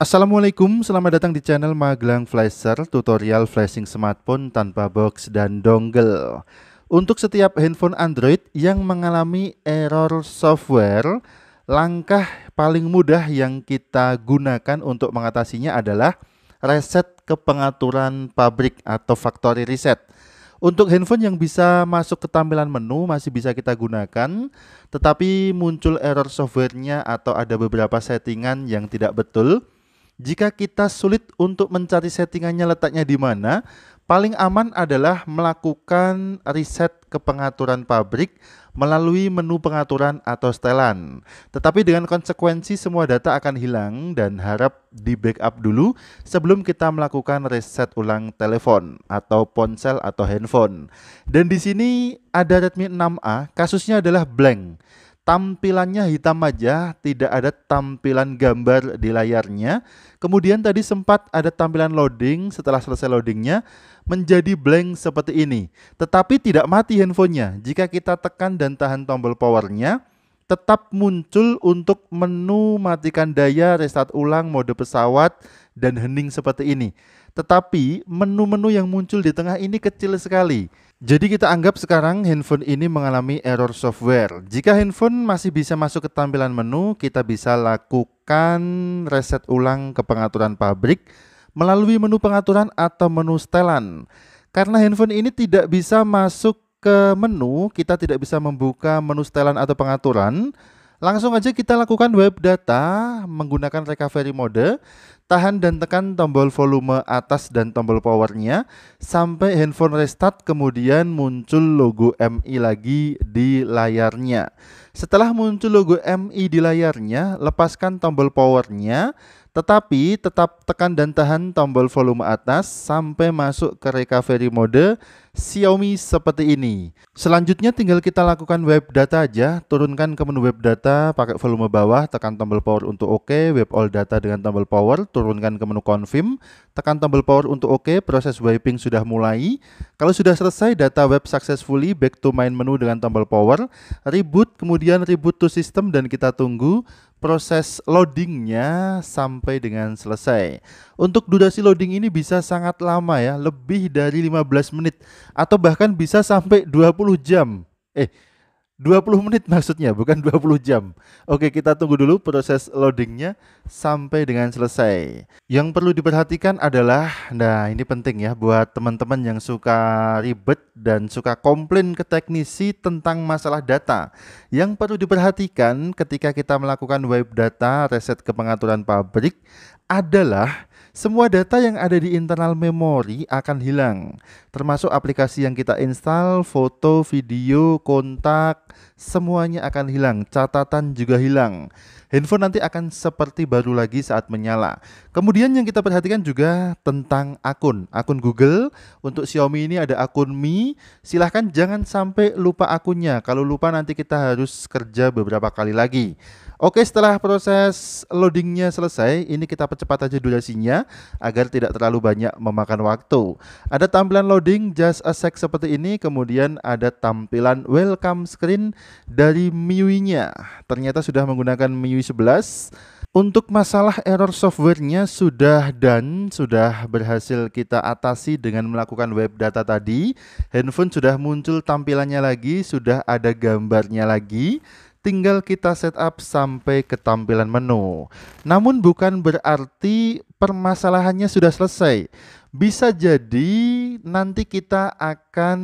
Assalamualaikum, selamat datang di channel Magelang Flasher, tutorial flashing smartphone tanpa box dan dongle. Untuk setiap handphone Android yang mengalami error software, langkah paling mudah yang kita gunakan untuk mengatasinya adalah reset ke pengaturan pabrik atau factory reset. Untuk handphone yang bisa masuk ke tampilan menu masih bisa kita gunakan, tetapi muncul error softwarenya atau ada beberapa settingan yang tidak betul. Jika kita sulit untuk mencari settingannya letaknya di mana, paling aman adalah melakukan reset ke pengaturan pabrik melalui menu pengaturan atau setelan. Tetapi dengan konsekuensi semua data akan hilang dan harap di backup dulu sebelum kita melakukan reset ulang telepon atau ponsel atau handphone. Dan di sini ada Redmi 6A, kasusnya adalah blank. Tampilannya hitam aja, tidak ada tampilan gambar di layarnya. Kemudian tadi sempat ada tampilan loading, setelah selesai loadingnya menjadi blank seperti ini. Tetapi tidak mati handphonenya. Jika kita tekan dan tahan tombol powernya, tetap muncul untuk menu matikan daya, restart ulang, mode pesawat, dan hening seperti ini. Tetapi menu-menu yang muncul di tengah ini kecil sekali. Jadi kita anggap sekarang handphone ini mengalami error software. Jika handphone masih bisa masuk ke tampilan menu, kita bisa lakukan reset ulang ke pengaturan pabrik melalui menu pengaturan atau menu setelan. Karena handphone ini tidak bisa masuk ke menu, kita tidak bisa membuka menu setelan atau pengaturan. Langsung aja kita lakukan web data menggunakan recovery mode. Tahan dan tekan tombol volume atas dan tombol powernya sampai handphone restart, kemudian muncul logo MI lagi di layarnya. Setelah muncul logo MI di layarnya, lepaskan tombol powernya, tetapi tetap tekan dan tahan tombol volume atas sampai masuk ke recovery mode Xiaomi seperti ini. Selanjutnya tinggal kita lakukan web data aja, turunkan ke menu web data pakai volume bawah, tekan tombol power untuk OK, web all data dengan tombol power, turunkan ke menu confirm, tekan tombol power untuk OK, proses wiping sudah mulai. Kalau sudah selesai data web successfully, back to main menu dengan tombol power, reboot, kemudian reboot to system dan kita tunggu proses loadingnya sampai dengan selesai. Untuk durasi loading ini bisa sangat lama ya, lebih dari 15 menit atau bahkan bisa sampai 20 jam. 20 menit maksudnya, bukan 20 jam. Oke, kita tunggu dulu proses loadingnya sampai dengan selesai. Yang perlu diperhatikan adalah, nah ini penting ya buat teman-teman yang suka ribet dan suka komplain ke teknisi tentang masalah data. Yang perlu diperhatikan ketika kita melakukan web data reset ke pengaturan pabrik adalah semua data yang ada di internal memori akan hilang, termasuk aplikasi yang kita install, foto, video, kontak, semuanya akan hilang, catatan juga hilang. Handphone nanti akan seperti baru lagi saat menyala. Kemudian yang kita perhatikan juga tentang akun Google. Untuk Xiaomi ini ada akun Mi, silahkan jangan sampai lupa akunnya. Kalau lupa nanti kita harus kerja beberapa kali lagi. Oke, setelah proses loadingnya selesai, ini kita percepat aja durasinya agar tidak terlalu banyak memakan waktu. Ada tampilan loading just a sec seperti ini, kemudian ada tampilan welcome screen dari MIUI-nya. Ternyata sudah menggunakan MIUI 11. Untuk masalah error softwarenya sudah berhasil kita atasi dengan melakukan web data tadi. Handphone sudah muncul tampilannya lagi, sudah ada gambarnya lagi. Tinggal kita setup sampai ke tampilan menu. Namun bukan berarti permasalahannya sudah selesai. Bisa jadi nanti kita akan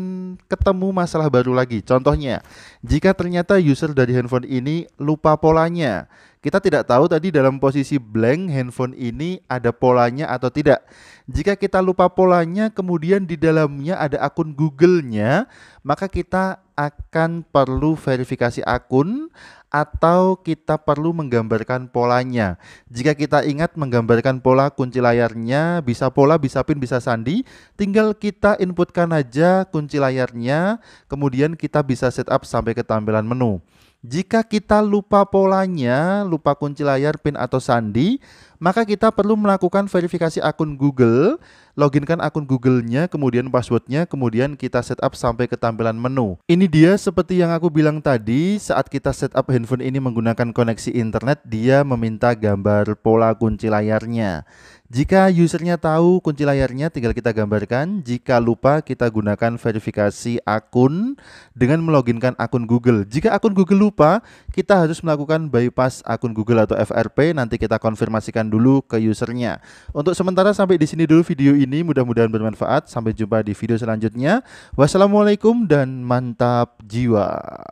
ketemu masalah baru lagi. Contohnya, jika ternyata user dari handphone ini lupa polanya. Kita tidak tahu tadi dalam posisi blank handphone ini ada polanya atau tidak. Jika kita lupa polanya kemudian di dalamnya ada akun Google-nya, maka kita akan perlu verifikasi akun atau kita perlu menggambarkan polanya. Jika kita ingat menggambarkan pola kunci layarnya, bisa pola, bisa pin, bisa sandi, tinggal kita inputkan aja kunci layarnya, kemudian kita bisa setup sampai ke tampilan menu. Jika kita lupa polanya, lupa kunci layar, pin atau sandi, maka kita perlu melakukan verifikasi akun Google, loginkan akun Google-nya, kemudian passwordnya, kemudian kita setup sampai ke tampilan menu. Ini dia seperti yang aku bilang tadi, saat kita setup handphone ini menggunakan koneksi internet, dia meminta gambar pola kunci layarnya. Jika usernya tahu kunci layarnya, tinggal kita gambarkan. Jika lupa, kita gunakan verifikasi akun dengan meloginkan akun Google. Jika akun Google lupa, kita harus melakukan bypass akun Google atau FRP. Nanti kita konfirmasikan dulu ke usernya. Untuk sementara sampai di sini dulu video ini. Mudah-mudahan bermanfaat. Sampai jumpa di video selanjutnya. Wassalamualaikum dan mantap jiwa.